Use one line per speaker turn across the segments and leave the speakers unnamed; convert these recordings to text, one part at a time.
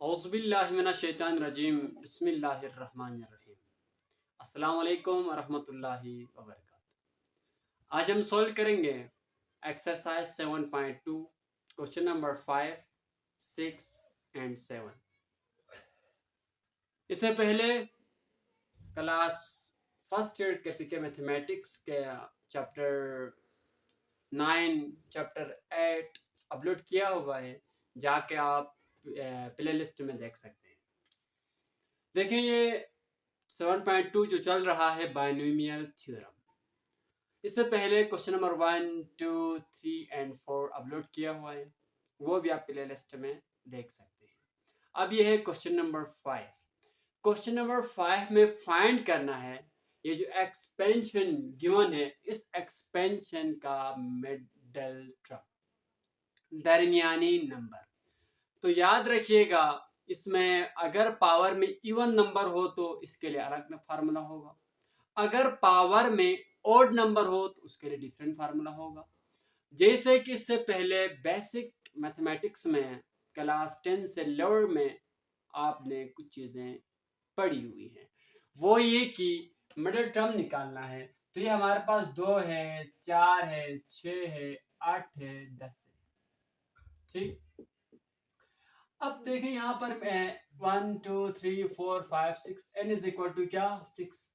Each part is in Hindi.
औज़ुबिल्लाहिमिनश्शैतानिर्रजीम बिस्मिल्लाहिर्रहमानिर्रहीम। अस्सलाम वालेकुम वरहमतुल्लाहि वबरकातुहू। आज हम सॉल्व करेंगे एक्सरसाइज 7.2 क्वेश्चन नंबर 5, 6 एंड 7। इससे पहले क्लास फर्स्ट ईयर के मैथमेटिक्स के चैप्टर 9, चैप्टर 8 अपलोड किया हुआ है, जाके आप प्ले लिस्ट में देख सकते हैं। देखें, ये 7.2 जो चल रहा है बायनोमियल थ्योरम। इससे पहले क्वेश्चन नंबर 1, 2, 3 एंड 4 अपलोड किया हुआ है, वो भी आप प्ले लिस्ट में देख सकते हैं। अब ये है क्वेश्चन नंबर 5। क्वेश्चन नंबर 5 में फाइंड करना है ये जो एक्सपेंशन गिवन है, इस एक्सपेंशन का मिडल टर्म, दरमियानी नंबर। तो याद रखिएगा, इसमें अगर पावर में इवन नंबर हो तो इसके लिए अलग फार्मूला होगा, अगर पावर में ओड नंबर हो तो उसके लिए डिफरेंट फार्मूला होगा। जैसे कि इससे पहले बेसिक मैथमेटिक्स में क्लास 10 से लोअर में आपने कुछ चीज़ें पढ़ी हुई हैं, वो ये कि मिडिल टर्म निकालना है। तो ये हमारे पास 2 है, 4 है, 6 है, 8 है, 10 है। ठीक, अब देखें यहाँ पर 1, 2, 3, 4, 5, 6 n इज इक्वल टू क्या 6।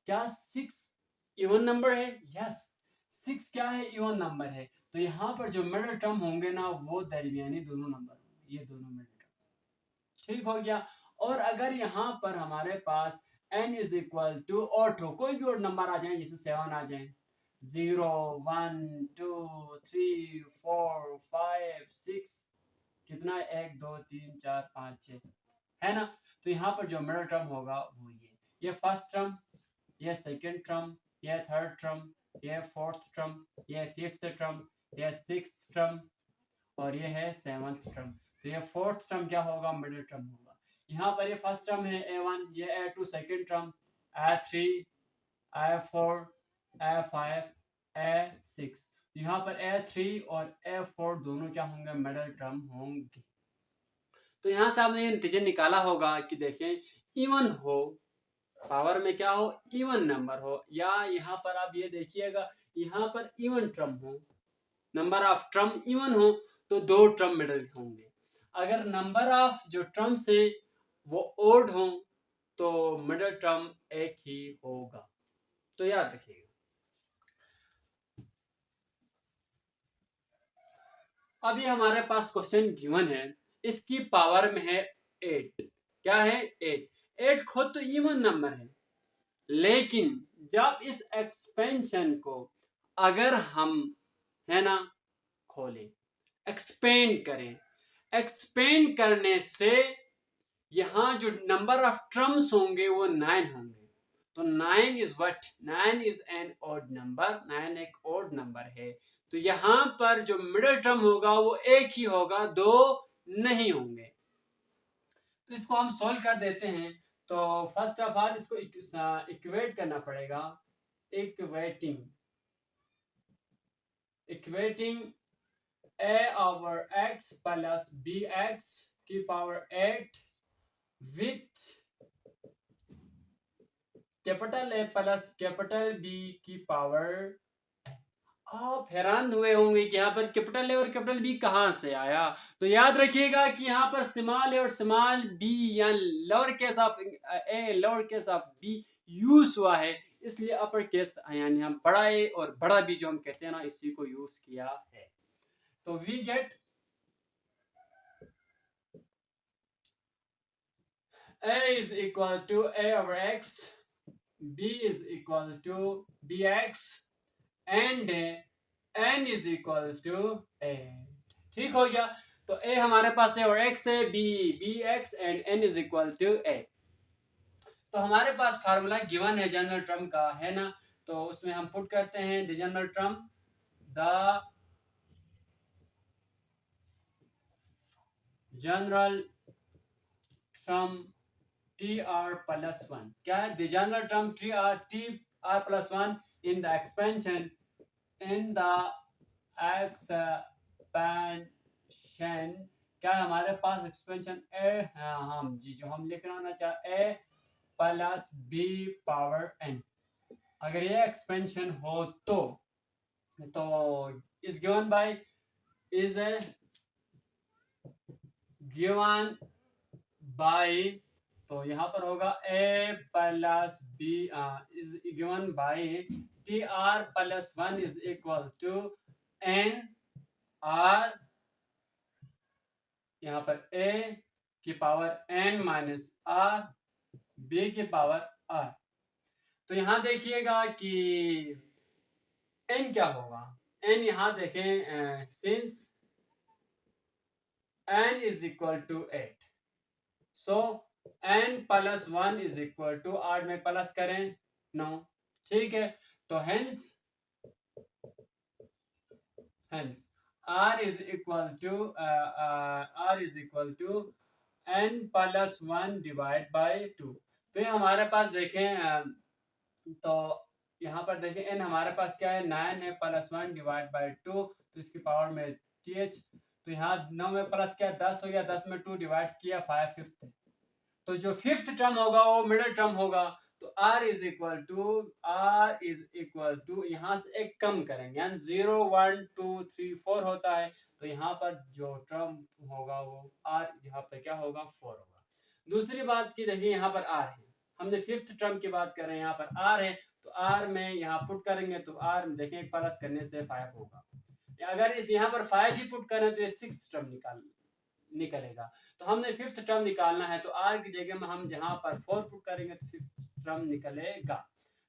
क्या 6 इवन नंबर है? यस, 6 क्या है? इवन नंबर है। तो यहाँ पर जो मिडिल टर्म होंगे ना, वो दरमियानी दोनों नंबर होंगे, ये दोनों मिडिल टर्म। ठीक हो गया। और अगर यहाँ पर हमारे पास n is equal to odd हो, कोई भी ऑड नंबर आ जाए, जैसे 7 आ जाए, 0, 1, 2, 3, 4, 5, 6, कितना 1, 2, 3, 4, 5, 6, 7 है ना। तो यहाँ पर जो मिडिल टर्म होगा वो ये फर्स्ट टर्म, ये सेकंड टर्म, ये थर्ड टर्म, ये फोर्थ टर्म, ये फिफ्थ टर्म, ये सिक्स्थ टर्म और ये है सेवंथ टर्म। तो ये फोर्थ टर्म क्या होगा? मिडिल टर्म होगा। यहाँ पर ये फर्स्ट टर्म है A1, ये A2 second term, A3, A4, A5, A6। यहाँ पर A3 और A4 दोनों क्या होंगे? मिडिल टर्म होंगे। तो यहाँ से आपने ये नतीजा निकाला होगा कि देखें, इवन हो, पावर में क्या हो? इवन नंबर हो, या यहाँ पर आप ये देखिएगा, यहाँ पर इवन टर्म हो, नंबर ऑफ टर्म इवन हो तो 2 टर्म मिडिल होंगे। अगर नंबर ऑफ जो टर्म्स है वो ओड हो तो मिडिल टर्म एक ही होगा। तो याद रखिएगा। अभी हमारे पास क्वेश्चन गिवन है, इसकी पावर में है 8। क्या है? 8 खुद तो इवन नंबर है, लेकिन जब इस एक्सपेंशन को अगर हम है ना खोलें, एक्सपेंड करें, एक्सपेंड करने से यहाँ जो नंबर ऑफ टर्म्स होंगे वो 9 होंगे। तो 9 is what? 9 is an odd number, 9 एक ऑड नंबर है। तो यहाँ पर जो मिडिल टर्म होगा वो एक ही होगा, 2 नहीं होंगे। तो इसको हम सॉल्व कर देते हैं। तो फर्स्ट ऑफ ऑल इसको इक्वेट करना पड़ेगा। Equating a over x plus bx की power 8 with capital A plus capital B की पावर। आप हैरान हुए होंगे कि यहाँ पर कैपिटल ए और कैपिटल बी कहाँ से आया। तो याद रखिएगा कि यहाँ पर स्मॉल ए और स्मॉल बी या lower case of a lower case of B use हुआ है, इसलिए अपर केस यानी हम बड़ा ए और बड़ा बी जो हम कहते हैं ना, इसी को यूज किया है। तो we get a is equal to a over x, b is equal to bx and n is equal to 8। ठीक हो गया। तो a हमारे पास है और x है, b x and n is equal to 8। तो हमारे पास फार्मूला गिवन है जनरल टर्म का, है ना। तो उसमें हम पुट करते हैं the general term, the general term tr plus 1। क्या है? The general term tr plus 1 in the expansion, in the expansion क्या है हमारे पास एक्सपेंशन ए, हम जी जो हम लिखना होना चाहे A plus B power N. अगर ये एक्सपेंशन हो तो is given by is given by, तो यहाँ पर होगा A plus B is given by T R plus one is equal to N R, यहाँ पर ए की power N minus R B की पावर आर। तो यहाँ देखिएगा कि एन क्या होगा, एन यहाँ देखें since n is equal to 8, so n plus 1 is equal to 8 में प्लस करें 9, ठीक है। तो hence r is equal to n plus 1 divide by 2। तो ये हमारे पास देखें तो यहाँ पर देखें n हमारे पास क्या है 9 है प्लस 1 डिवाइड बाय 2, तो इसकी पावर में th, तो यहाँ 9 में प्लस क्या 10 हो गया, 10 में 2 डिवाइड किया 5 फिफ्थ, तो जो फिफ्थ टर्म होगा वो मिडिल टर्म होगा। तो r इज इक्वल टू यहाँ से एक कम करेंगे, यानी 0 1 2 3 4 होता है, तो यहाँ पर जो टर्म होगा वो r यहाँ पर क्या होगा 4 होगा। दूसरी बात की देखिए यहाँ पर r है, हमने फिफ्थ टर्म की बात कर रहे हैं, यहाँ पर r है, तो r में यहाँ पुट करेंगे तो r देखें प्लस करने से 5 होगा। अगर इस यहाँ पर 5 ही पुट करें तो ये सिक्स टर्म निकलेगा। तो हमने फिफ्थ टर्म निकालना है, तो r की जगह में हम जहां पर 4 पुट करेंगे तो फिफ्थ टर्म निकलेगा।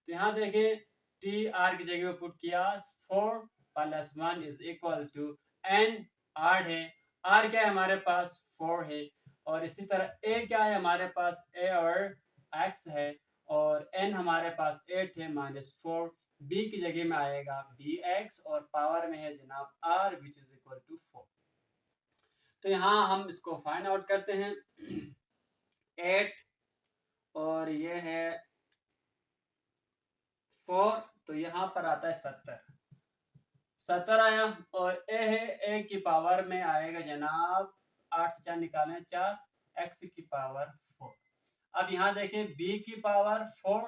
तो यहाँ देखें टी r की जगह में पुट किया 4 plus 1 is equal to n, 8 है, r क्या है हमारे पास 4 है, और इसी तरह a क्या है हमारे पास a और x है, और n हमारे पास 8 है माइनस 4, b की जगह में आएगा bx और पावर में है जनाब r which is equal to 4। तो यहाँ हम इसको फाइंड आउट करते हैं 8 और ये है 4, तो यहाँ पर आता है 70 आया, और ए है ए की पावर में आएगा जनाब 8 से 4 निकालें 4, x की पावर 4। अब यहाँ देखें b की पावर 4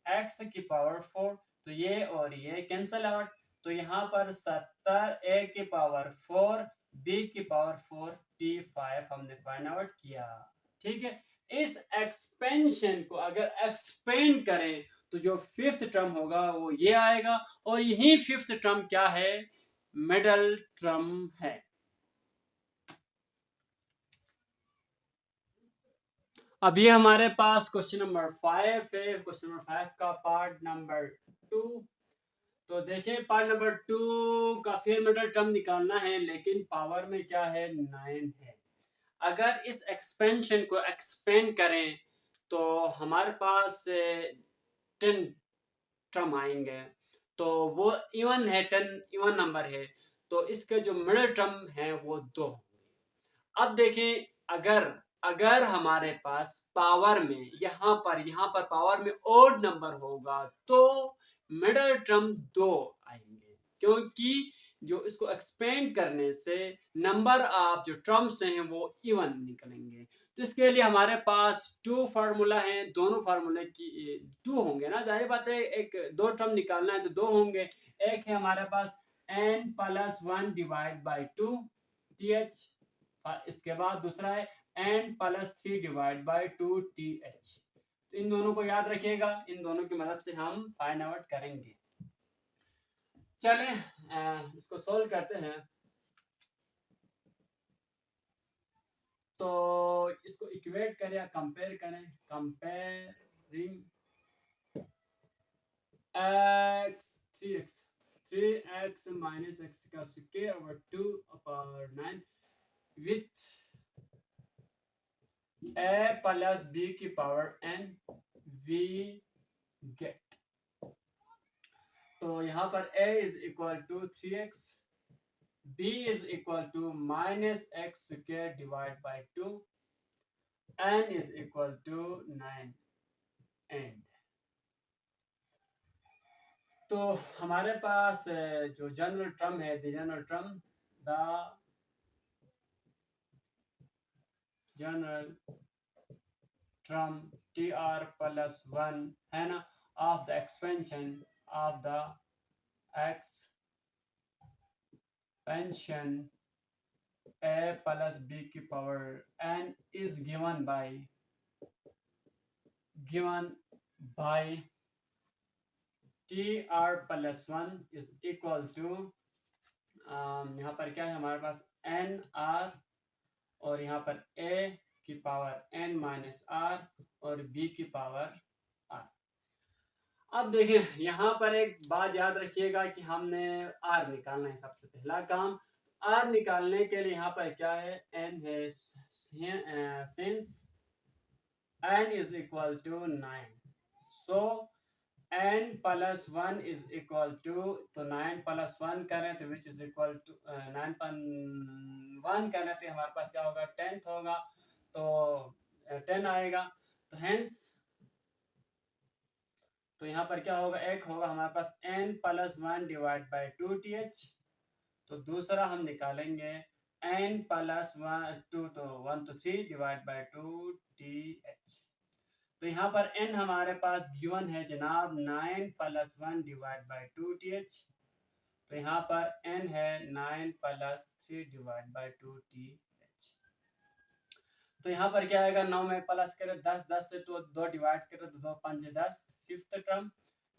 x की पावर 4, तो ये और ये कैंसल आउट, तो यहाँ पर 70 a की पावर 4 b की पावर 4 t5 हमने फाइंड आउट किया, ठीक है। इस एक्सपेंशन को अगर एक्सपेंड करें तो जो फिफ्थ टर्म होगा वो ये आएगा, और यही फिफ्थ टर्म क्या है मिडल टर्म है। अब ये हमारे पास क्वेश्चन नंबर 5 है, क्वेश्चन नंबर 5 का पार्ट नंबर 2। तो देखिए पार्ट नंबर 2 का फिर मिडल टर्म निकालना है, लेकिन पावर में क्या है 9 है। अगर इस एक्सपेंशन को एक्सपेंड करें तो हमारे पास 10 टर्म आएंगे, तो वो इवन है, 10 इवन नंबर है, तो इसके जो मिडिल टर्म है वो 2 होंगे। अब देखें अगर अगर हमारे पास पावर में यहाँ पर पावर में ओड नंबर होगा तो मिडिल टर्म 2 आएंगे, क्योंकि जो इसको एक्सपेंड करने से नंबर ऑफ जो टर्म्स हैं वो इवन निकलेंगे। तो इसके लिए हमारे पास 2 फार्मूला हैं, दोनों फार्मूले की 2 होंगे ना, जाहिर बात है एक 2 टर्म निकालना है तो 2 होंगे। एक है हमारे पास n plus 1 divide by 2 th, इसके बाद दूसरा है n plus 3 divide by 2 th। तो इन दोनों को याद रखिएगा, इन दोनों की मदद से हम फाइंड आउट करेंगे। चलें इसको सोल्व करते हैं। तो इसको इक्वेट करें या कंपेयर करें, comparing x 3x minus x का square over 2 upon 9 with a plus b की पावर n वी गेट। तो यहाँ पर a is equal to 3x, b is equal to minus x square divide by 2, n is equal to 9 and. तो हमारे पास जो जनरल टर्म है, the general term the general term TR plus 1 है ना, of the expansion of the expansion a plus b की power n is given by TR plus 1 is equal to यहाँ पर क्या है हमारे पास एन आर और यहाँ पर ए की पावर एन माइनस आर और बी की पावर आर। अब देखिए यहाँ पर एक बात याद रखिएगा कि हमने आर निकालना है, सबसे पहला काम आर निकालने के लिए यहाँ पर क्या है एन है, since n is equal to 9 so n plus 1 is equal to, तो 9 प्लस 1 करें तो विच इज इक्वल टू 9 1 करें तो हमारे पास क्या होगा 10th होगा, तो 10 आएगा। तो हेंस तो यहाँ पर क्या होगा एक होगा हमारे पास n plus 1 divide by 2th। तो दूसरा हम निकालेंगे n प्लस 1 2 तो 1 तो 3 डिवाइड बाई 2th। तो यहाँ पर n हमारे पास गिवन है जनाब 9 प्लस 1 डिवाइड बाई 2th। तो यहाँ पर n है 9 प्लस 3 डिवाइड बाई 2th। तो यहाँ पर क्या आएगा 9 में प्लस करें 10, 10 से तो 2 डिवाइड करें तो 2 5 10, फिफ्थ टर्म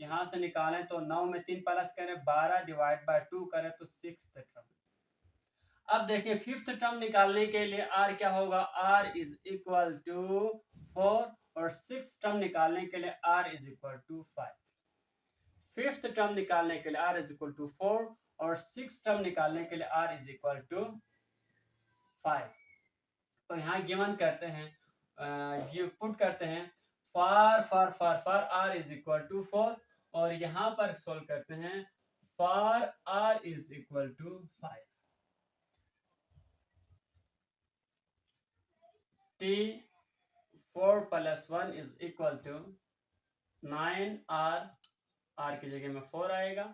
यहाँ से निकालें तो 9 में 3 प्लस करें 12 डिवाइड बाई 2 करें तो सिक्स्थ टर्म। अब देखिए फिफ्थ टर्म निकालने के लिए r क्या होगा, r इज इक्वल टू 4 और सिक्स टर्म निकालने के लिए r is equal to 5। Fifth term निकालने के लिए r इज इक्वल टू 4 और सिक्स टर्म निकालने के लिए r इज इक्वल टू 5। तो यहाँ गिवन करते हैं, पुट करते हैं for r is equal to 4 और यहाँ पर सोल्व करते हैं for r is equal to 5। t 4 plus 1 is equal to 9r, r की जगह में 4 आएगा।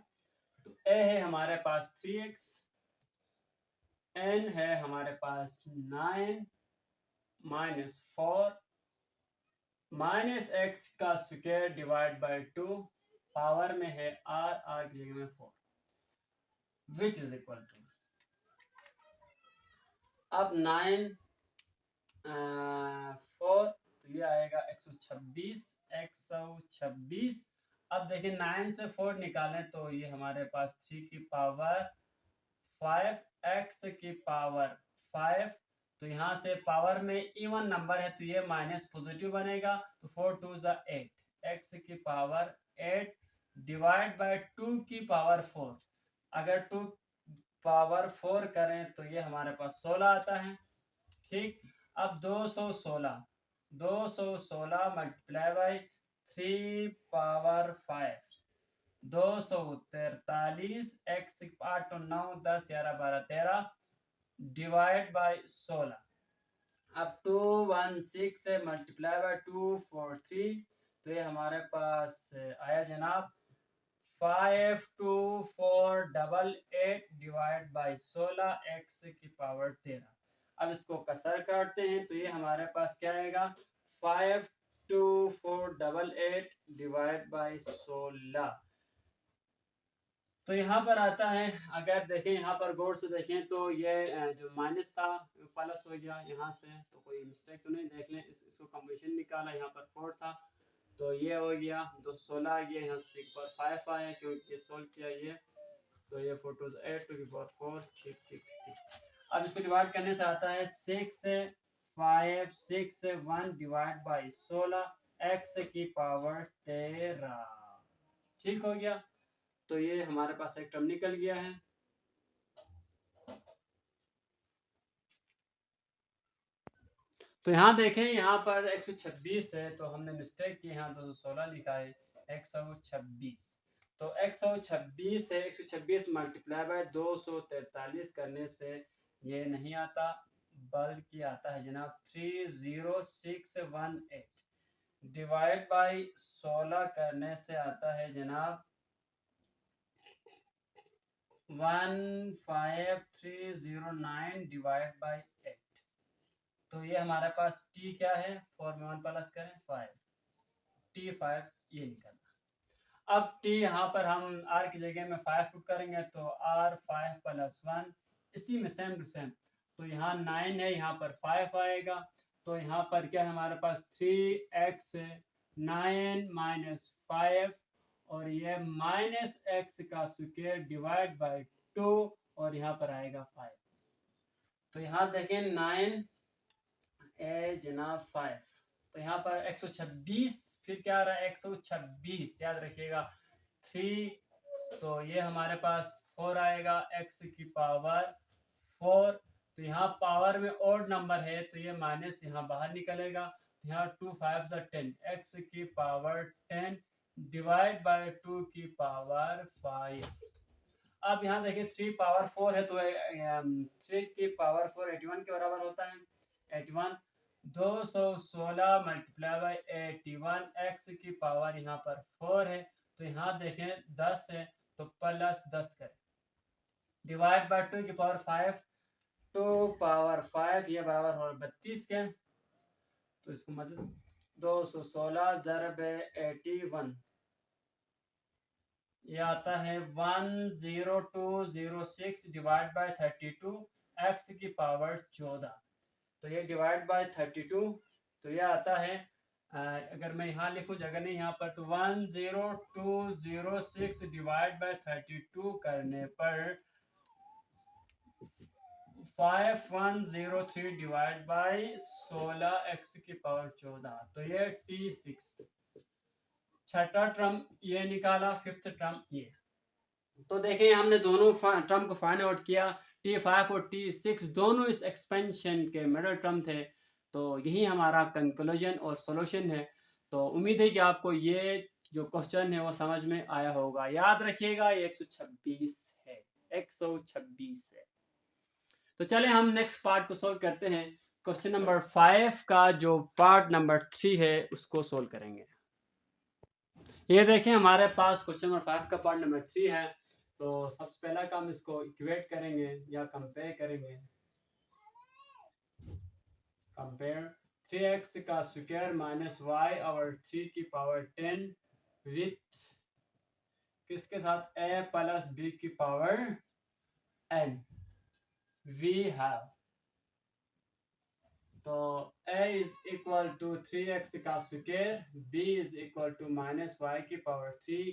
तो a है हमारे पास 3x, n है हमारे पास 9 माइनस 4 माइनस x का स्क्वायर डिवाइड बाय 2 पावर में है r, r की जगह में 4 विच इज इक्वल टू, अब 9 4 तो ये आएगा 126 126। अब देखिए 9 से 4 निकालें तो ये हमारे पास 3 की पावर 5 x की पावर 5। तो यहाँ से पावर में इवन नंबर है तो ये माइनस पॉजिटिव बनेगा, तो 4 2 8 x की पावर 8 डिवाइड बाय 2 की पावर 4। अगर 2 पावर 4 करें तो ये हमारे पास 16 आता है। ठीक, अब 216 multiply by 3 power 5 243 x 8 9 10 11 12 13 divide by 16। अब 216 से मल्टीप्लाई बाई 243 तो ये हमारे पास आया जनाब 52488 डिवाइड बाई 16 x की पावर 13। अब इसको कसर काटते हैं तो ये हमारे पास क्या आएगा 52488 डिवाइड बाई 16। तो यहाँ पर आता है, अगर देखें यहाँ पर गौर से देखें तो ये जो माइनस था प्लस हो गया यहाँ से, तो कोई मिस्टेक तो नहीं, देख लें इसको कम्बिनेशन निकाला, यहाँ पर 4 था तो ये हो गया 216 आ गया, यहाँ से 5 आया क्योंकि सोल्व किया ये, तो ये 4 2 8 2 की पावर 4। ठीक ठीक ठीक। अब इसको डिवाइड करने से आता है 6 से 5 6 से 1 डिवाइड बाई 16 x की पावर 13। ठीक हो गया, तो ये हमारे पास एक टर्म निकल गया है। तो यहाँ देखें यहाँ पर 126 है तो हमने मिस्टेक की, यहाँ 216 लिखा है 126। तो 126 है, 126 मल्टीप्लाई बाय 243 करने से ये नहीं आता बल्कि आता है जनाब 30618 डिवाइड बाई 16 करने से आता है जनाब 15309 डिवाइड बाई 8। तो ये हमारे पास t क्या है, 4 में 1 प्लस करें 5, t5 ये निकलना। अब t यहाँ पर हम r की जगह में 5 पुट करेंगे तो r5 प्लस 1, इसी में सेम टू सेम। तो यहाँ 9 है, यहाँ पर 5 आएगा, तो यहाँ पर क्या है हमारे पास 3x 9 माइनस 5 और ये माइनस x का स्क्वायर डिवाइड बाय 2 और यहाँ पर आएगा 5। तो यहाँ देखें 9 जनाब 5, तो यहाँ पर 126, फिर क्या आ रहा है 126, याद रखिएगा 3, तो ये हमारे पास 4 आएगा x की पावर 4। तो यहाँ पावर में ओड नंबर है तो ये माइनस यहाँ बाहर निकलेगा, तो यहाँ 2 5 10, x की पावर 10 डिवाइड बाय 2 की पावर 5। अब यहाँ देखिए 3 पावर 4 है तो 3 की पावर 4 81 के बराबर होता है। 81 216 मल्टीप्लाई बाय 81, x की पावर यहाँ पर 4 है, तो यहाँ देखें 10 है तो प्लस 10 करें डिवाइड बाय 2 की पावर 5, 2 पावर 5 ये बराबर हो 32 के। तो इसको मज़ीद 216 ज़रब 81 ये आता है 10206 डिवाइड बाय 32, x की पावर 14। तो ये डिवाइड बाय 32 तो ये आता है अगर मैं यहाँ लिखूँ जगह नहीं यहाँ पर, तो 10206 डिवाइड बाय 32 करने पर 5103 डिवाइड बाय 16 x की पावर 14, तो ये t6 छठा टर्म ये निकाला, फिफ्थ टर्म ये। तो देखें हमने दोनों टर्म को फाइंड आउट किया, t5 और t6 दोनों इस एक्सपेंशन के मिडिल टर्म थे। तो यही हमारा कंक्लूजन और सॉल्यूशन है। तो उम्मीद है कि आपको ये जो क्वेश्चन है वो समझ में आया होगा। याद रखिएगा ये 126 है, 126 है। तो चले हम नेक्स्ट पार्ट को सोल्व करते हैं। क्वेश्चन नंबर 5 का जो पार्ट नंबर 3 है उसको सोल्व करेंगे। ये देखें हमारे पास क्वेश्चन नंबर 5 का पार्ट नंबर 3 है। तो सबसे पहला काम इसको इक्वेट करेंगे या कंपेयर करेंगे। कंपेयर 3x का स्क्वायर माइनस y और 3 की पावर 10 विथ किसके साथ, a प्लस b की पावर n। वी हैव तो a is equal to 3x का square, b is equal to minus y की power 3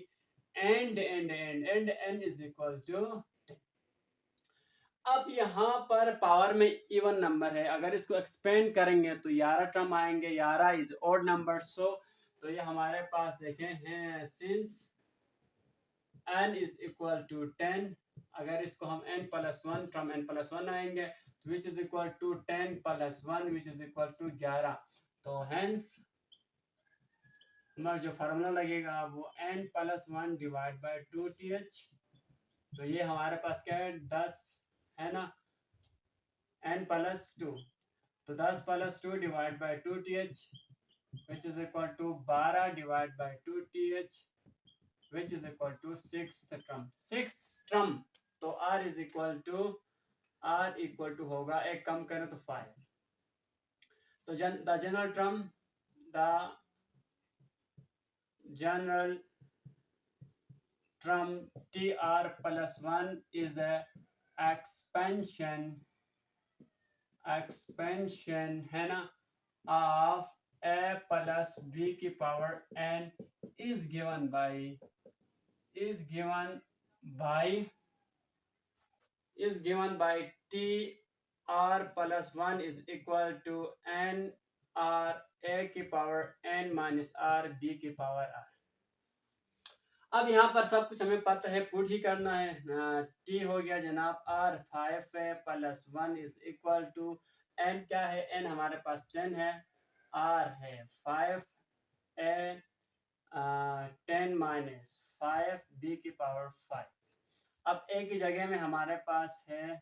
and n is equal to 10। अब यहाँ पर पावर में इवन नंबर है, अगर इसको एक्सपेंड करेंगे तो 11 टर्म आएंगे, 11 इज ऑड नंबर। सो तो ये हमारे पास देखें हैं since n is equal to 10, अगर इसको हम n plus 1 term n plus 1 आएंगे which is equal to 10 plus 1 which is equal to 11। तो hence हमारा जो फार्मूला लगेगा वो n plus 1 divide bye 2th। तो ये हमारे पास क्या है 10 है ना, n प्लस 2, तो 10 plus 2 divide by 2th which is equal to 12 divide by 2th which is equal to 6th term. तो r is equal to होगा, एक कम करें तो 5। तो the general term tr plus 1 is expansion है ना ऑफ a प्लस b की power n is given by tr plus 1 is equal to n r a की power n minus r b की पावर r। अब यहाँ पर सब कुछ हमें पता है, पुट ही करना है। t हो गया जनाब r5 plus 1 is equal to n क्या है, n हमारे पास 10 है, r है 5 a 10 माइनस 5 b की पावर 5। अब a की जगह में हमारे पास है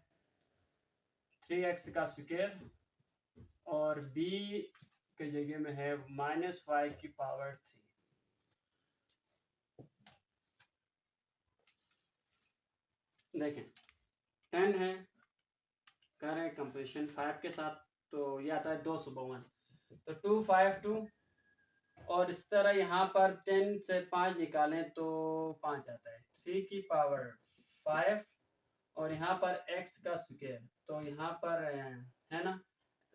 3x का स्क्वायर और b की जगह में है माइनस 5 की पावर 3। देखें 10 है, करें कंपेरिजन 5 के साथ तो ये आता है 252, तो 252, और इस तरह यहाँ पर 10 से 5 निकालें तो 5 आता है, 3 की पावर 5, और यहाँ पर x का स्क्वायर, तो यहाँ पर है ना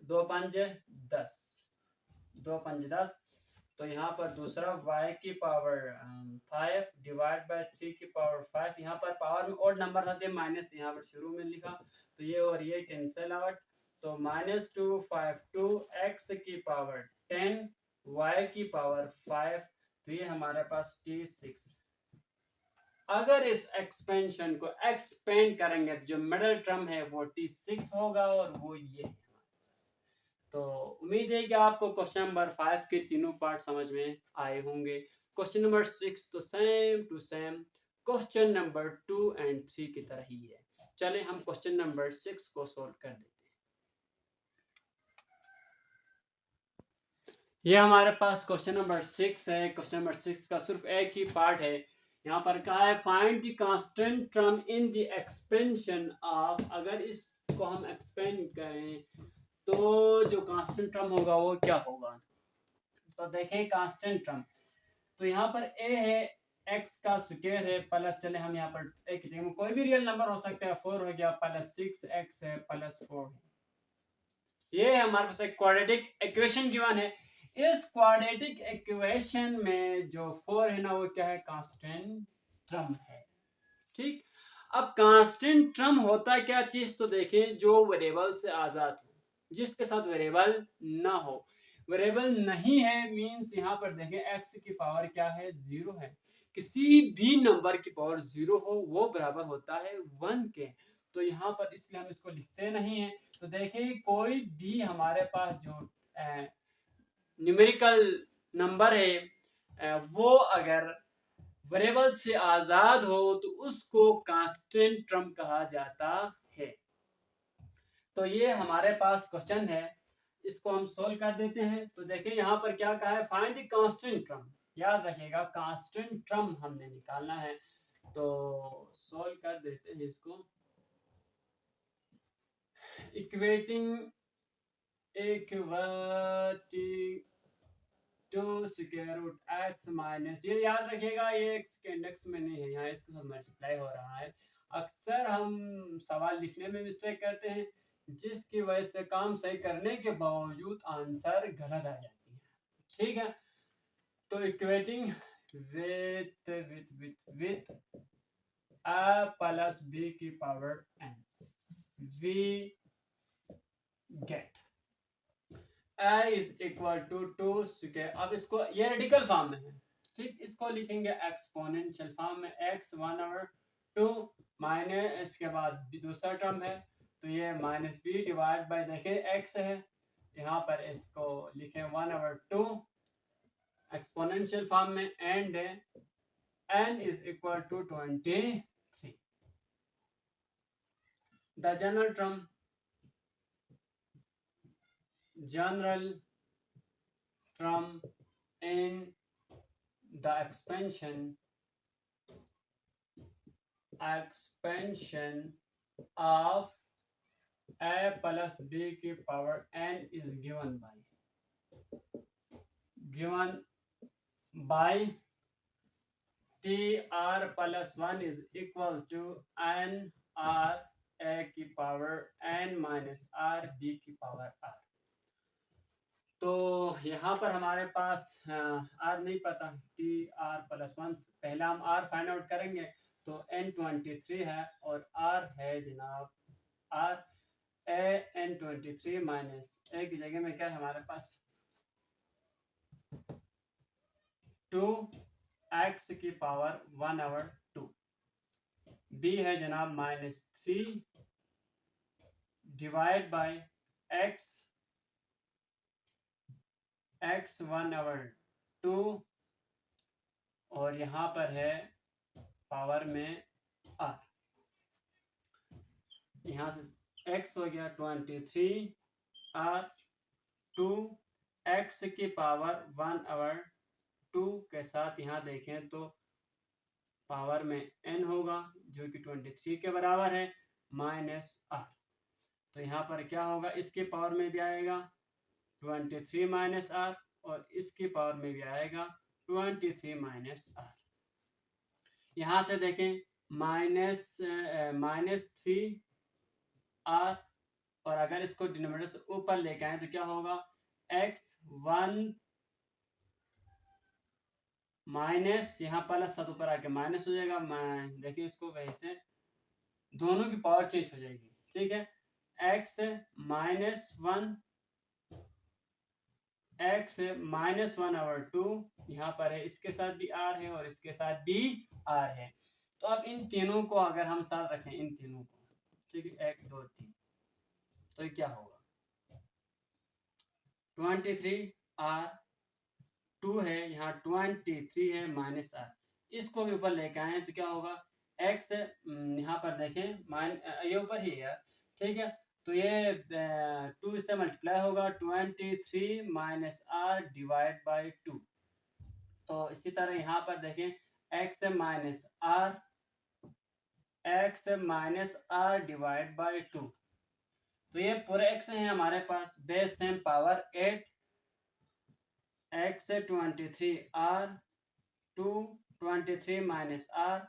2 5 10, 2 5 10, तो यहाँ पर दूसरा y की पावर 5 डिवाइड बाय 3 की पावर 5, यहाँ पर पावर में और नंबर था तो माइनस यहाँ पर शुरू में लिखा, तो ये और ये कैंसिल आउट, तो -252 x की पावर 10 y की पावर 5, तो ये हमारे पास T6। अगर इस एक्सपेंशन को एक्सपेंड करेंगे तो जो मिडिल टर्म है वो T6 होगा, और वो ये है। तो उम्मीद है कि आपको क्वेश्चन नंबर 5 के तीनों पार्ट समझ में आए होंगे। क्वेश्चन नंबर 6 तो same to same question number 2 and 3 की तरह ही है। चले हम क्वेश्चन नंबर 6 को सॉल्व कर देते हैं। ये हमारे पास क्वेश्चन नंबर 6 है। क्वेश्चन नंबर 6 का सिर्फ एक ही पार्ट है। यहाँ पर कहा है find the constant term in the expansion of, अगर इसको हम एक्सपेंड करें तो जो कांस्टेंट टर्म होगा वो क्या होगा। तो देखें कांस्टेंट टर्म, तो यहाँ पर a है, x का स्क्वायर है प्लस, चले हम यहाँ पर एक जगह में कोई भी रियल नंबर हो सकता है, 4 हो गया प्लस 6x है प्लस 4 है। ये हमारे पास एक क्वाड्रेटिक इक्वेशन गिवन है। इस क्वाड्रेटिक इक्वेशन में जो 4 है ना वो क्या है, कांस्टेंट टर्म है। ठीक, अब कांस्टेंट टर्म होता क्या चीज, तो देखें जो वेरिएबल से आजाद हो, जिसके साथ वेरिएबल ना हो। वेरिएबल नहीं है मींस यहाँ पर देखें x की पावर क्या है, 0 है। किसी भी नंबर की पावर 0 हो वो बराबर होता है 1 के, तो यहाँ पर इसलिए हम इसको लिखते नहीं है। तो देखें कोई भी हमारे पास जो न्यूमेरिकल नंबर है वो अगर वेरिएबल से आजाद हो तो उसको कांस्टेंट टर्म कहा जाता है। तो ये हमारे पास क्वेश्चन है, इसको हम सोल्व कर देते हैं। तो देखिए यहाँ पर क्या कहा है, फाइंड द कांस्टेंट टर्म। याद रखिएगा कांस्टेंट टर्म हमने निकालना है। तो सोल्व कर देते हैं इसको। Equating to square root x minus, ये याद रखिएगा ये x के इंडेक्स में नहीं है, यहाँ इसके साथ मल्टीप्लाई हो रहा है। अक्सर हम सवाल लिखने में मिस्टेक करते हैं जिसकी वजह से काम सही करने के बावजूद आंसर गलत आ जाती है। ठीक है, तो equating with with with with a plus b की power n, we get a is equal to 2 square. अब इसको ये रेडिकल फॉर्म में है, ठीक, इसको लिखेंगे एक्सपोनेंशियल फॉर्म में, x 1/2 माइनस, इसके बाद दूसरा टर्म है तो ये माइनस b डिवाइड बाय, देखें x है यहाँ पर, इसको लिखें 1/2 एक्सपोनेंशियल फॉर्म में, and n is equal to 23। The general term, general term in the expansion of a plus b की power n is given by tr plus 1 is equal to n r a की power n minus r b की पावर r। तो यहाँ पर हमारे पास आर नहीं पता, टी आर प्लस 1, पहला हम आर फाइंड आउट करेंगे। तो n23 है और आर है जनाब आर ए n23 माइनस ए की जगह में क्या है हमारे पास 2x की पावर 1/2, बी है जनाब -3 डिवाइड बाय x 1/2, और यहाँ पर है पावर में r, यहाँ से x हो गया 23 r 2 x की पावर 1/2 के साथ यहाँ देखें तो पावर में n होगा जो कि 23 के बराबर है माइनस r। तो यहाँ पर क्या होगा, इसके पावर में भी आएगा 23 माइनस आर और इसकी पावर में भी आएगा 23 माइनस आर। यहाँ से देखें -3 आर, और अगर इसको डिनोमिनेटर से ऊपर लेके आए तो क्या होगा, x1 माइनस, यहाँ प्लस साथ ऊपर आके माइनस हो जाएगा। देखिए इसको वैसे दोनों की पावर चेंज हो जाएगी, ठीक है। x-1/2 यहाँ पर है, इसके साथ भी r है और इसके साथ भी r है। तो अब इन तीनों को अगर हम साथ रखें, इन तीनों को, ठीक है, 1 2 3, तो ये क्या होगा, 23r 2 है, यहाँ 23 है माइनस r, इसको भी ऊपर लेके आए तो क्या होगा, x यहाँ पर देखें ये ऊपर ही है, ठीक है। तो ये 2 इससे मल्टीप्लाई होगा, 23 माइनस r डिवाइड बाई 2। तो इसी तरह यहाँ पर देखें x minus r divide by 2। तो ये पूरे x है हमारे पास, बेस है power 8, x 23r 2 23 minus r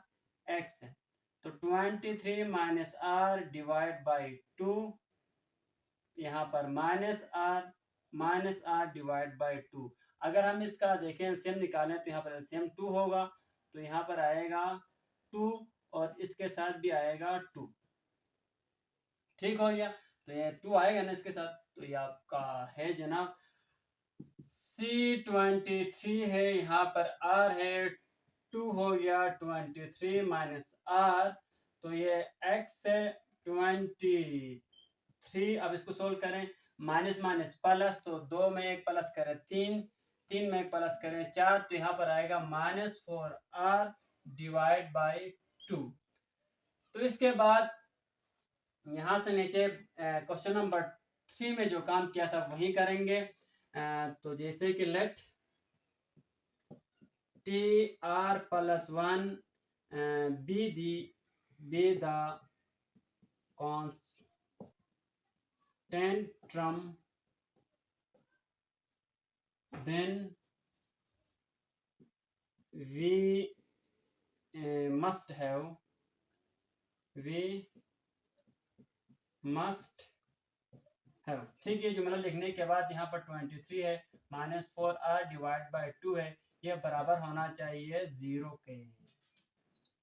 x है। तो 23 माइनस r डिवाइड बाई 2, यहाँ पर माइनस r डिवाइड बाई 2। अगर हम इसका देखें एलसीएम निकालें तो यहाँ पर एलसीएम 2 होगा, तो यहाँ पर आएगा 2 और इसके साथ भी आएगा 2, ठीक हो गया। तो ये 2 आएगा ना इसके साथ, तो ये आपका है जनाब C23 है, यहाँ पर R है 2 हो गया 23 माइनस R, तो ये x है 23। अब इसको सोल्व करें, माइनस माइनस प्लस, तो 2 में एक प्लस करें 3, 3 में एक प्लस करें 4, तो यहाँ पर आएगा -4r डिवाइड बाई 2। तो इसके बाद यहाँ से नीचे क्वेश्चन नंबर 3 में जो काम किया था वही करेंगे। तो जैसे कि late tr plus 1 be the constant term, then we must have ठीक है। जुमला लिखने के बाद यहाँ पर 23 है, -4r डिवाइड बाई 2 है, ये बराबर होना चाहिए 0 के।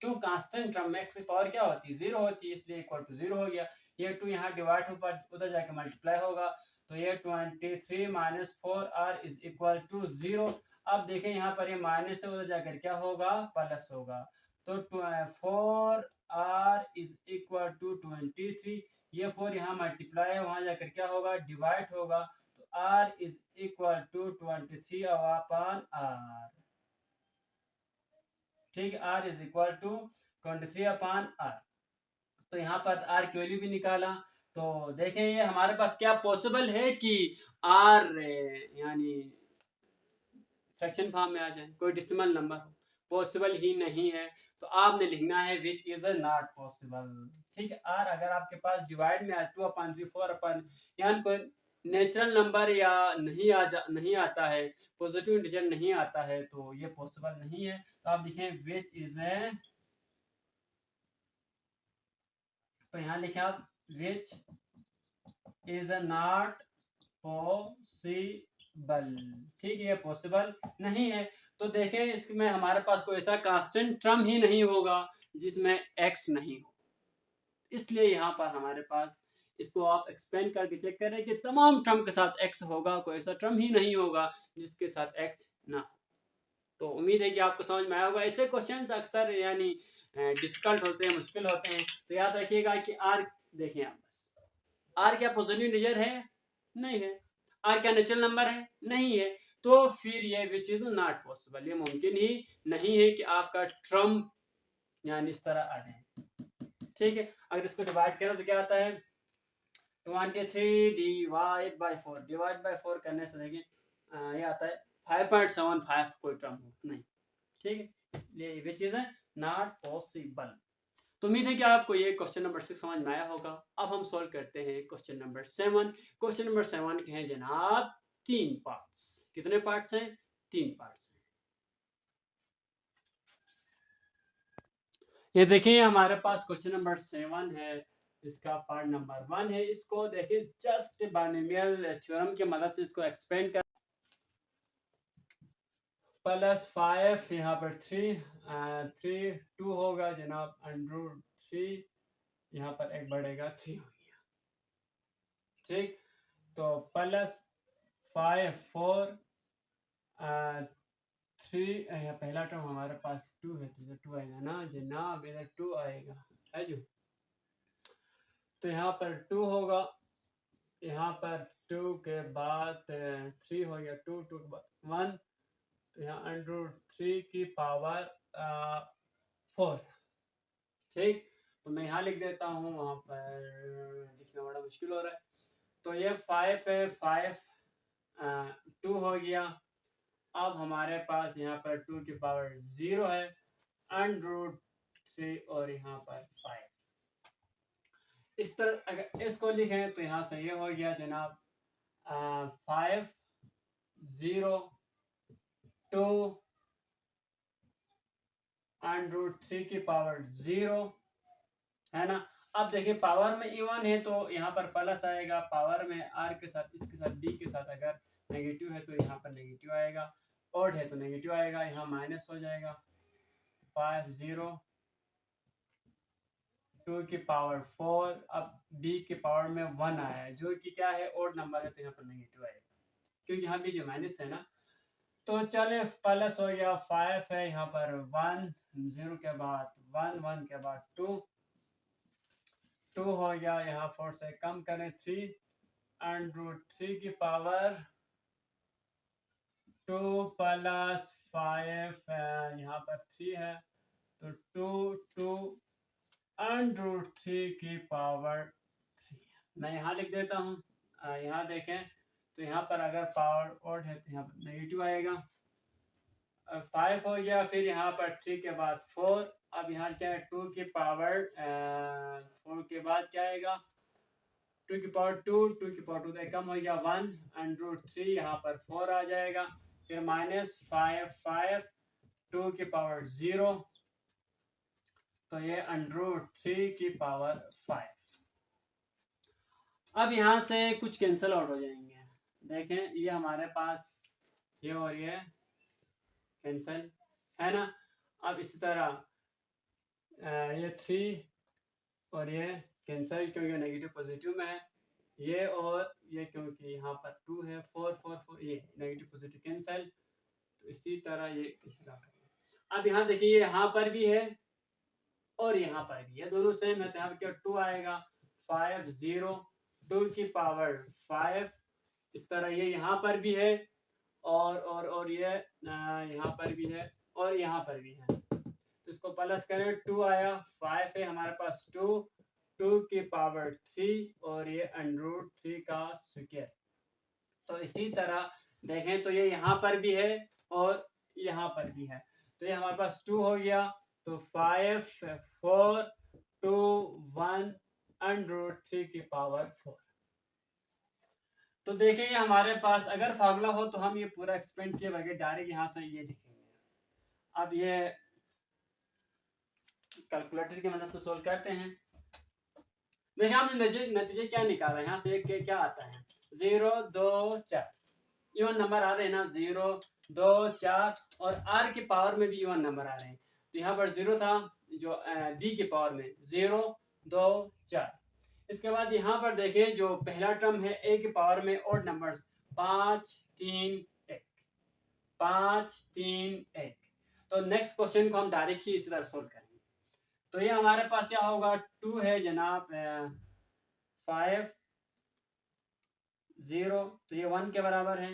क्यों, कांस्टेंट टर्म में x की पावर क्या होती है, 0 होती है, इसलिए इक्वल टू 0 हो गया। ये 2 यहाँ डिवाइड ऊपर उधर जाके मल्टीप्लाई होगा, तो ये 23 minus 4r is equal to 0। अब देखें यहाँ पर ये माइनस से उधर जाकर क्या होगा, प्लस होगा, तो 4r इज इक्वल टू 23, ये 4 यहाँ मल्टीप्लाई है, वहां जाकर क्या होगा, डिवाइड होगा, तो r is equal to 23 upon r, ठीक है, r is equal to 23 upon r। तो यहाँ पर r की वैल्यू भी निकाला, तो देखें ये हमारे पास क्या पॉसिबल है कि r यानी फ्रैक्शन फॉर्म में आ जाए, कोई डेसिमल नंबर हो, पॉसिबल ही नहीं है। तो आपने लिखना है विच इज नॉट पॉसिबल, ठीक है। r अगर आपके पास डिवाइड में 2/3 4 यानी कोई नेचुरल नंबर या नहीं आता है, पॉजिटिव इंटीजर नहीं आता है, तो ये पॉसिबल नहीं है। तो आप लिखें विच इज तो यहाँ लिखे आप विच इज नॉट पॉसिबल, ठीक है, पॉसिबल नहीं है। तो देखें इसमें हमारे पास कोई ऐसा कांस्टेंट टर्म ही नहीं होगा जिसमें x नहीं हो, इसलिए यहाँ पर हमारे पास, इसको आप एक्सपेंड करके चेक करें कि तमाम टर्म के साथ x होगा, कोई ऐसा टर्म ही नहीं होगा जिसके साथ x ना हो। तो उम्मीद है कि आपको समझ में आया होगा। ऐसे क्वेश्चंस अक्सर यानी डिफिकल्ट होते हैं, मुश्किल होते हैं, तो याद रखिएगा कि r देखें आप बस, r क्या पॉजिटिव इंटीजर है, नहीं है, r क्या नेचुरल नंबर है, नहीं है, तो फिर ये विच इज नॉट पॉसिबल, ये मुमकिन ही नहीं है कि आपका टर्म यानी इस तरह आ जाए, ठीक है। अगर इसको डिवाइड करें तो क्या आता है, 23 डिवाइड बाई 4, डिवाइड बाई 4 करने से देखिए ये आता है 5.75, कोई टर्म हो नहीं, ठीक है, इसलिए विच इज नॉट पॉसिबल। तो उम्मीद है कि आपको ये क्वेश्चन नंबर 6 समझ में आया होगा। अब हम सॉल्व करते हैं क्वेश्चन नंबर 7। क्वेश्चन नंबर 7 के हैं जनाब 3 पार्ट्स। कितने पार्ट्स हैं? 3 पार्ट्स हैं। ये देखिए हमारे पास क्वेश्चन नंबर 7 है, इसका पार्ट नंबर 1 है। इसको देखिए जस्ट बाइनोमियल थ्योरम की मदद से इसको एक्सपेंड कर +5 यहाँ पर 3 2 होगा जनाब, √3 यहाँ पर एक बढ़ेगा 3 हो गया। ठीक, तो +5 4 3 पहला टर्म हमारे पास 2 है, तो इधर 2 आएगा ना जनाब, इधर 2 आएगा है जो। तो यहाँ पर 2 होगा, यहाँ पर 2 के बाद 3 हो गया, 2 2 के बाद 1, तो यहाँ √3 की पावर 4। ठीक, तो मैं यहाँ लिख देता हूँ, वहाँ पर लिखना बड़ा मुश्किल हो रहा है। तो ये 5 है, 5 2 हो गया। अब हमारे पास यहाँ पर 2 की पावर 0 है, √3 और यहाँ पर 5। इस तरह अगर इसको लिखें तो यहाँ से ये हो गया जनाब 5 0 2 √3 की पावर 0 है ना। अब देखिए पावर में इवन है तो यहाँ पर प्लस आएगा, पावर में आर के साथ, इसके साथ बी के साथ अगर नेगेटिव है तो यहाँ पर नेगेटिव आएगा, ऑड है तो नेगेटिव आएगा, यहाँ माइनस हो जाएगा। 5 0 2 की पावर 4, अब बी की पावर में 1 आया है जो कि क्या है, ऑड नंबर है, तो यहाँ पर नेगेटिव आएगा क्योंकि यहाँ भी जो माइनस है ना। तो चले प्लस हो गया, 5 है, यहाँ पर 1 0 के बाद 1 1 के बाद 2 2 हो गया, यहाँ 4 से कम करें 3 √3 की पावर 2 + 5 यहाँ पर 3 है, तो 2 √3 की पावर 3। मैं यहाँ लिख देता हूँ, यहाँ देखें तो यहाँ पर अगर पावर ऑड है तो यहाँ पर नेगेटिव आएगा। 5 हो गया, फिर यहाँ पर 3 के बाद 4, अब यहाँ क्या है 2 की पावर 4 के बाद क्या आएगा, 2 की पावर 2 की पावर 2 से कम हो गया 1 √3, यहाँ पर 4 आ जाएगा, फिर -5 5 2 की पावर 0, तो ये √3 की पावर 5। अब यहाँ से कुछ कैंसिल आउट हो जाएंगे। देखें ये हमारे पास ये और ये कैंसिल है ना। अब इसी तरह ये 3 और ये कैंसिल क्योंकि नेगेटिव पॉजिटिव में है, ये और ये क्योंकि यहाँ पर 2 है, 4 4 4 ये नेगेटिव पॉजिटिव कैंसिल, तो इसी तरह ये कैंसिल आउट हो। अब यहाँ देखिए यहाँ पर भी है और यहाँ पर भी है, दोनों सेम है, तो यहाँ पर 2 आएगा, 5 0 2 की पावर 5, इस तरह ये यहाँ पर भी है और ये यहाँ पर भी है और यहाँ पर भी है, तो इसको प्लस करें 2 आया, 5 है हमारे पास 2 की पावर 3 और ये √3 का स्क्वायर। तो इसी तरह देखें तो ये यहाँ पर भी है और यहाँ पर भी है, तो ये हमारे पास 2 हो गया, तो 5 4 2 1 √3 की पावर 4। तो देखिए हमारे पास अगर फार्मूला हो तो हम ये पूरा एक्सपेंड किए बगैर डायरेक्ट यहाँ से ये लिखेंगे। अब ये कैलकुलेटर की मदद से सोल्व करते हैं। देखिए हमने नतीजे क्या निकाला, यहाँ से क्या आता है 0 2 4, इवन नंबर आ रहे हैं ना, 0 2 4 और आर की पावर में भी इवन नंबर आ रहे हैं। तो यहाँ पर 0 था जो बी की पावर में 0 2 4। इसके बाद यहाँ पर देखिए जो पहला टर्म है ए की पावर में ऑड नंबर्स 5 3 1 5 3 1। तो नेक्स्ट क्वेश्चन को हम डायरेक्ट ही इसी तरह सोल्व करेंगे। तो ये हमारे पास क्या होगा 2 है जनाब 5 0, तो ये 1 के बराबर है।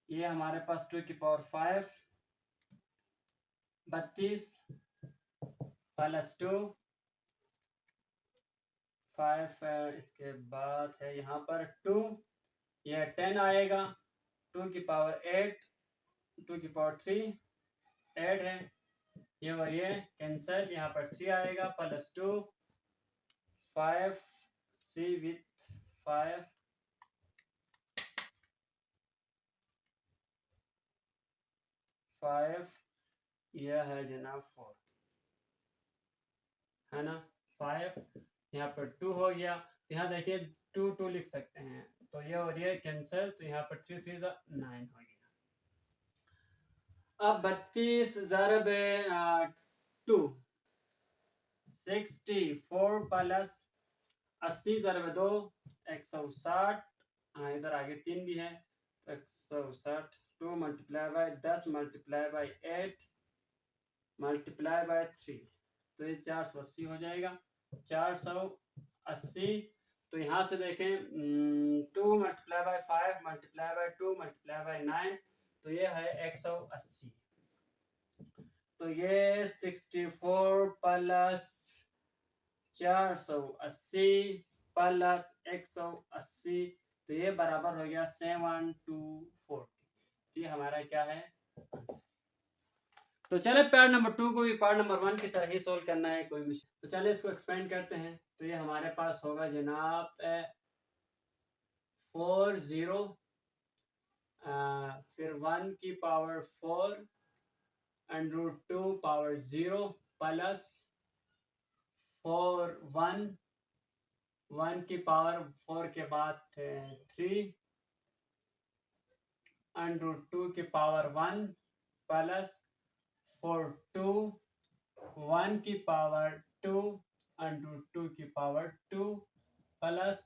ये हमारे पास 2 की पावर 5 32 + 2 5, इसके बाद है यहाँ पर 2, यह 10 आएगा, 2 की पावर 8 2 की पावर 3 8 है, ये और ये कैंसल, यहाँ पर 3 आएगा प्लस 2 5c विथ 5 5 यह है जनाब 4 है ना। 5 यहाँ पर 2 हो गया, यहाँ देखिए 2 2 लिख सकते हैं, तो ये और ये कैंसिल, तो यहाँ पर 3 3 9 हो गया। अब 32 ज़रब 2 64 प्लस 80 ज़रब 2 160, हाँ इधर आगे 3 भी है तो 160, 2 multiply by 10 multiply by 8 multiply by 3, तो ये 480 हो जाएगा। 480, तो यहाँ से देखें 2 multiply by 5 multiply by 2 multiply by 9, तो ये है 180। तो ये 64 प्लस 480 प्लस 180, तो ये बराबर हो गया 724। तो ये हमारा क्या है आंसर। तो चले पार्ट नंबर 2 को भी पार्ट नंबर 1 की तरह ही सोल्व करना है, कोई मुश्किल। तो चले इसको एक्सपेंड करते हैं। तो ये हमारे पास होगा जनाब 4 0 फिर 1 की पावर 4 अंडर 2 पावर 0 प्लस 4 1 1 की पावर 4 के बाद 3 अंडर 2 की पावर 1 प्लस 4 2 1 की पावर 2 अंडर 2 की पावर 2 प्लस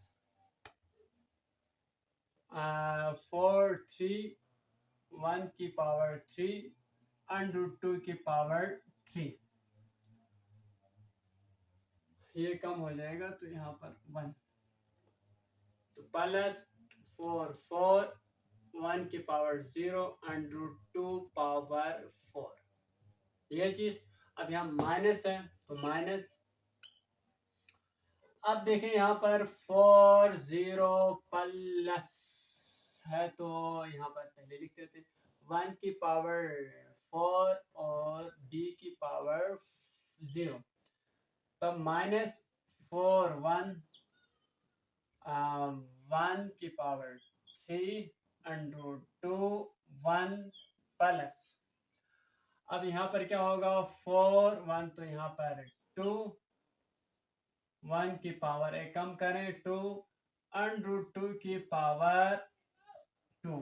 4 3 1 की पावर 3 अंडर 2 की पावर 3, ये कम हो जाएगा तो यहाँ पर 1, तो प्लस 4 4 1 की पावर 0 अंडर 2 पावर 4, ये चीज। अब यहाँ माइनस है तो माइनस, अब देखें यहाँ पर 4 0 प्लस है तो यहाँ पर पहले लिख देते 1 की पावर 4 और b की पावर 0, तब माइनस 4 1 1 की पावर 3 अंडर 2 1 प्लस, अब यहाँ पर क्या होगा 4 1 तो यहाँ पर 2 1 की पावर एक कम करें 2 अंडर 2 की पावर 2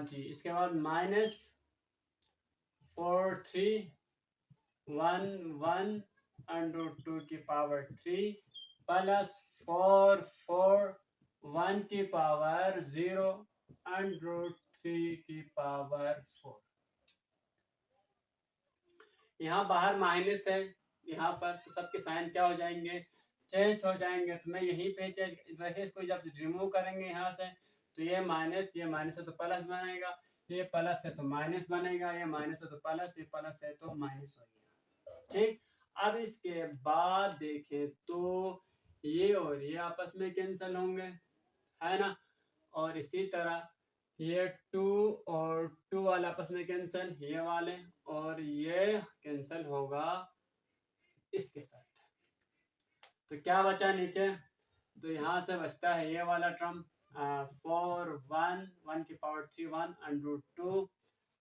जी। इसके बाद माइनस 4 3 1 1 अंडर 2 की पावर 3 प्लस 4 4 1 की पावर 0 अंडर 3 की पावर 4। यहाँ बाहर माइनस है, यहाँ पर तो सबके साइन क्या हो जाएंगे चेंज हो जाएंगे, तो मैं यहीं पे चेंज देखिए, इसको जब रिमूव करेंगे यहाँ से तो ये माइनस है तो प्लस बनेगा, ये प्लस है तो माइनस बनेगा, ये माइनस है तो प्लस, ये प्लस है तो माइनस हो गया। ठीक, अब इसके बाद देखें तो ये और ये आपस में कैंसिल होंगे, है ना, और इसी तरह ये 2 और 2 वाले आपस में कैंसिल, ये वाले, और ये कैंसिल होगा इसके साथ। तो क्या बचा नीचे, तो यहाँ से बचता है ये वाला टर्म 4 1 1 की पावर 3 1 अंडर 2,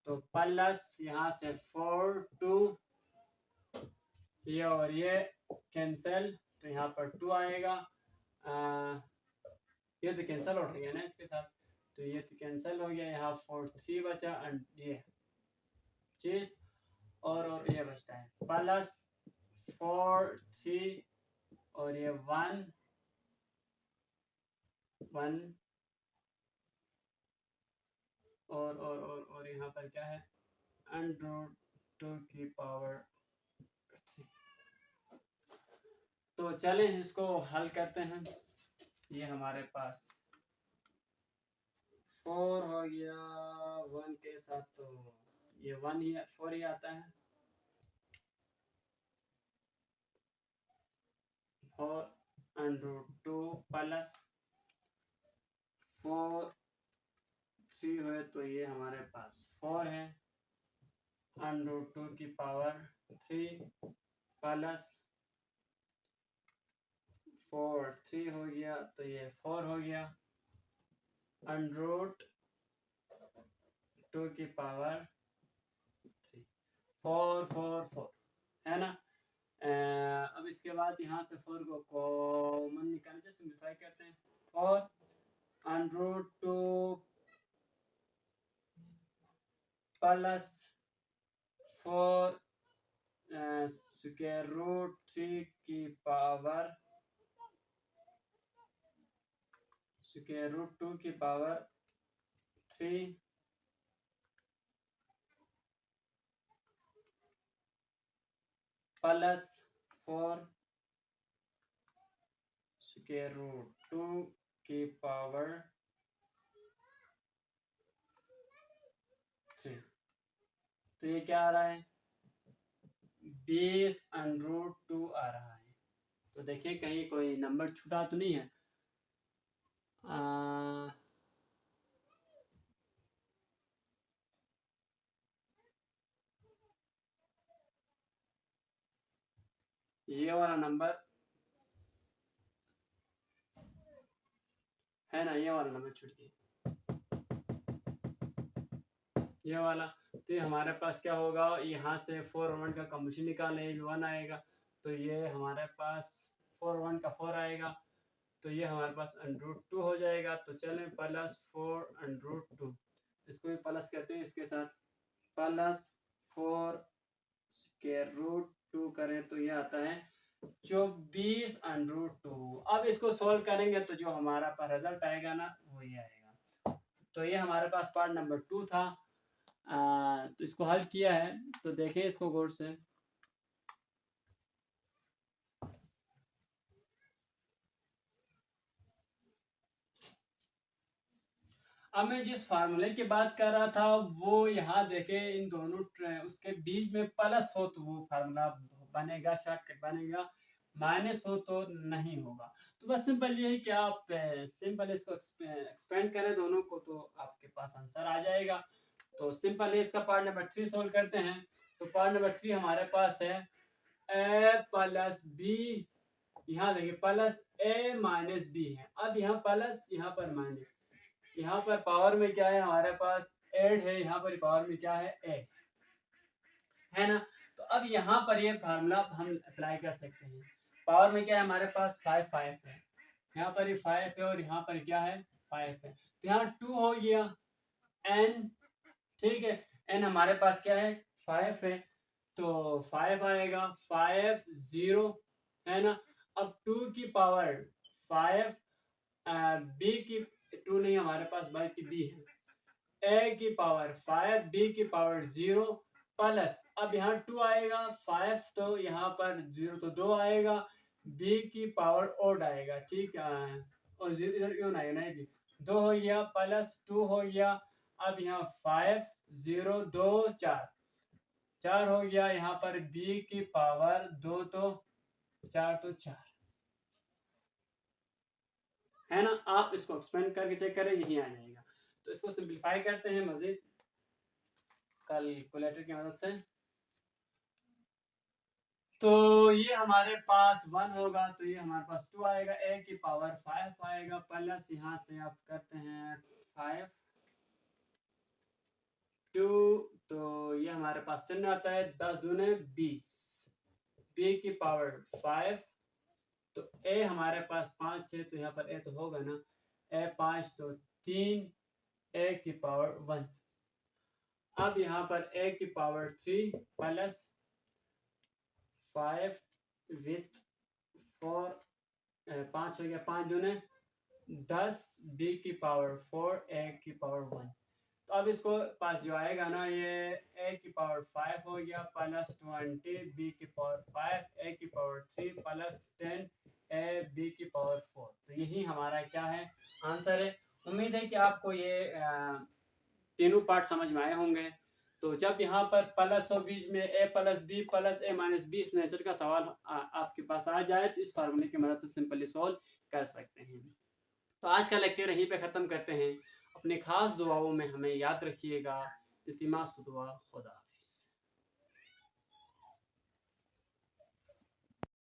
तो प्लस यहाँ से 4 2, ये और ये कैंसिल, तो यहाँ पर 2 आएगा, ये तो कैंसिल हो गया ना इसके साथ, तो ये तो कैंसिल हो गया, यहाँ 4 3 बचा एंड ये चीज, और ये बचता है प्लस 4 3 और ये 1 1 और यहाँ पर क्या है अंडर 2 की पावर 3। तो चलें इसको हल करते हैं। ये हमारे पास 4 हो गया 1 के साथ, तो ये 1 ही 4 ही आता है, 4 अंडर 2 प्लस 4 3 है तो ये हमारे पास 4 है √2 की पावर 3 प्लस 4, 3 हो गया तो ये 4 हो गया, √2 की पावर 3, 4 4 4 है ना। अब इसके बाद यहाँ से 4 को कॉमन निकालने से सिंप्लीफाई करते हैं। 4 √2 प्लस 4 स्क्वायर रूट 3 की पावर स्क्वायर रूट 2 की पावर 3 प्लस 4 स्क्वायर रूट 2 की पावर 3। तो ये क्या आ रहा है, 20√2 आ रहा है। तो देखिए कहीं कोई नंबर छूटा तो नहीं है। ये वाला नंबर है ना, ये वाला नंबर छूट गया, ये वाला। तो ये हमारे पास क्या होगा, यहाँ से 4 और 1 का कम्बिनेशन निकालें, 1 आएगा तो ये हमारे पास 4 1 का 4 आएगा, तो ये हमारे पास √2 हो जाएगा। तो चलें प्लस 4√2, इसको भी प्लस करते हैं इसके साथ, प्लस 4 स्क्वायर रूट 2 करें तो ये आता है 24√2। अब इसको सोल्व करेंगे तो जो हमारा पर रिजल्ट आएगा ना वो ये आएगा। तो ये हमारे पास पार्ट नंबर 2 था। तो इसको हल किया है तो देखें इसको गौर से। अब मैं जिस फार्मूले की बात कर रहा था वो यहाँ देखे, इन दोनों उसके बीच में प्लस हो तो वो फार्मूला बनेगा, शॉर्टकट बनेगा, माइनस हो तो नहीं होगा। तो बस सिंपल ये है कि आप सिंपल इसको एक्सपेंड करें दोनों को तो आपके पास आंसर आ जाएगा। तो सिंपल है, इसका पार्ट नंबर 3 सोल्व करते हैं। तो पार्ट नंबर 3 हमारे पास है a प्लस बी, यहाँ देखिए प्लस a माइनस बी है। अब यहाँ प्लस, यहाँ पर माइनस, यहाँ पर पावर में क्या है हमारे पास 8 है, यहाँ पर पावर में क्या है 8 है ना। तो अब यहाँ पर ये फार्मूला हम अप्लाई कर सकते हैं। पावर में क्या है हमारे पास 5 है, यहाँ पर ये 5 है और यहाँ पर क्या है 5 है, तो यहाँ 2 हो गया n, ठीक है। n हमारे पास क्या है 5 है तो 5 आएगा, 5 0 है ना। अब 2 की पावर 5, b की 2 नहीं हमारे पास बल्कि b है, a की पावर 5, b की पावर 0 प्लस, अब यहाँ 2 आएगा, 5 तो यहाँ पर 0 तो 2 आएगा, b की पावर ओड आएगा, ठीक है, और 0 इधर क्यों आएगा, नहीं भी 2 हो गया प्लस 2 हो गया। अब यहाँ 5 0 2 4 हो गया, यहाँ पर b की पावर 2 तो 4 तो 4 है ना। आप इसको एक्सपेंड करके चेक करें, यही आ जाएगा। तो इसको सिंपलीफाई करते हैं मजीद कैलकुलेटर की मदद से। तो ये हमारे पास 1 होगा तो ये हमारे पास 2 आएगा, a की पावर 5 आएगा प्लस यहाँ से आप करते हैं 5 2, तो ये हमारे पास 10 आता है, 10 दूने 20, b की पावर 5, तो a हमारे पास 5 है तो यहाँ पर a तो होगा ना, a 5 तो 3, a की पावर 1। अब यहाँ पर a की पावर 3 प्लस 5 विथ 4, 5 हो गया, 5 दूने 10, b की पावर 4, a की पावर 1। तो अब इसको पास जो आएगा ना, ये a की पावर 5 हो गया प्लस 20, b की पावर 5, a की पावर 3 प्लस 10, a b की पावर 4। तो यही हमारा क्या है आंसर है। उम्मीद है कि आपको ये तीनों पार्ट समझ में आए होंगे। तो जब यहाँ पर प्लस हो बीच में a plus B plus a minus B इस नेचर का सवाल आपके पास आ जाए तो इस फार्मूले की मदद से सिंपली सॉल्व कर सकते हैं। तो आज का लेक्चर यहीं पे ख़त्म करते हैं। अपने खास दुआओं में हमें याद रखिएगा। इल्तिमास दुआ खुदा।